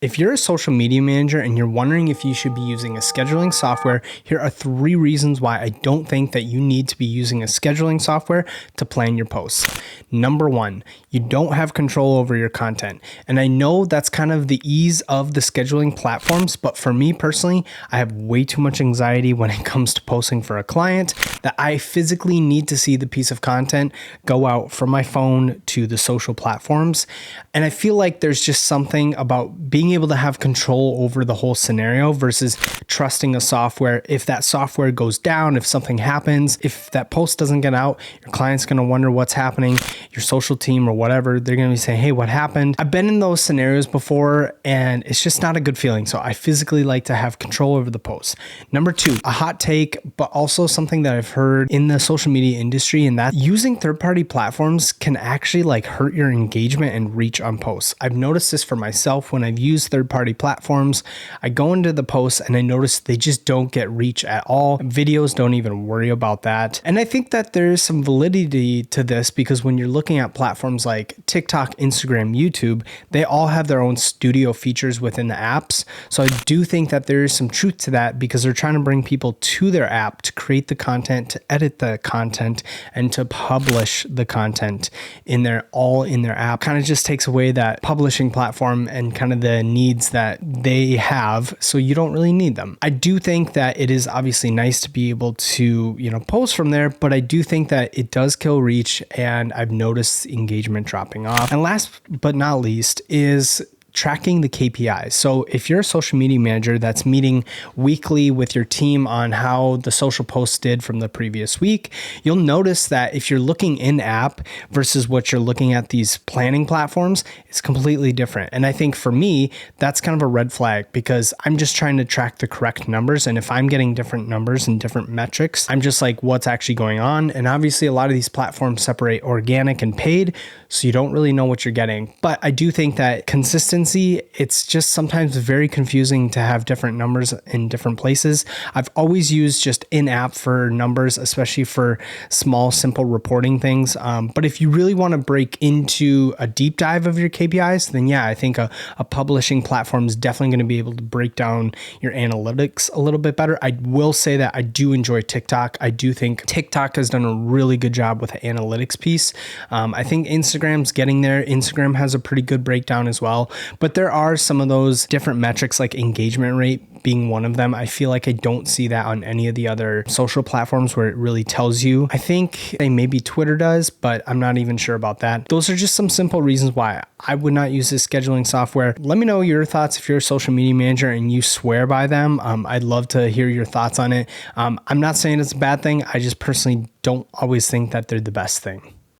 If you're a social media manager and you're wondering if you should be using a scheduling software, here are 3 reasons why I don't think that you need to be using a scheduling software to plan your posts. Number 1, you don't have control over your content. And I know that's kind of the ease of the scheduling platforms, but for me personally, I have way too much anxiety when it comes to posting for a client that I physically need to see the piece of content go out from my phone to the social platforms. And I feel like there's just something about being able to have control over the whole scenario versus trusting a software. If that software goes down, if something happens, if that post doesn't get out, your client's going to wonder what's happening. Your social team or whatever, they're going to be saying, hey, what happened? I've been in those scenarios before and it's just not a good feeling. So I physically like to have control over the post. Number 2, a hot take, but also something that I've heard in the social media industry, and that using third-party platforms can actually like hurt your engagement and reach on posts. I've noticed this for myself when I've used third-party platforms. I go into the posts and I notice they just don't get reach at all. Videos don't even worry about that. And I think that there's some validity to this because when you're looking at platforms like TikTok, Instagram, YouTube, they all have their own studio features within the apps. So I do think that there is some truth to that because they're trying to bring people to their app to create the content, to edit the content, and to publish the content in their app. Kind of just takes away that publishing platform and kind of the needs that they have, so you don't really need them. I do think that it is obviously nice to be able to, post from there, but I do think that it does kill reach, and I've noticed engagement dropping off. And last but not least is tracking the KPIs. So if you're a social media manager that's meeting weekly with your team on how the social posts did from the previous week, you'll notice that if you're looking in app versus what you're looking at these planning platforms, it's completely different. And I think for me, that's kind of a red flag because I'm just trying to track the correct numbers. And if I'm getting different numbers and different metrics, I'm just like, what's actually going on? And obviously a lot of these platforms separate organic and paid, so you don't really know what you're getting. But I do think that consistency, it's just sometimes very confusing to have different numbers in different places. I've always used just in-app for numbers, especially for small, simple reporting things. But if you really want to break into a deep dive of your KPIs, then yeah, I think a publishing platform is definitely going to be able to break down your analytics a little bit better. I will say that I do enjoy TikTok. I do think TikTok has done a really good job with the analytics piece. I think Instagram's getting there. Instagram has a pretty good breakdown as well. But there are some of those different metrics like engagement rate being one of them. I feel like I don't see that on any of the other social platforms where it really tells you. I think maybe Twitter does, but I'm not even sure about that. Those are just some simple reasons why I would not use this scheduling software. Let me know your thoughts if you're a social media manager and you swear by them. I'd love to hear your thoughts on it. I'm not saying it's a bad thing. I just personally don't always think that they're the best thing.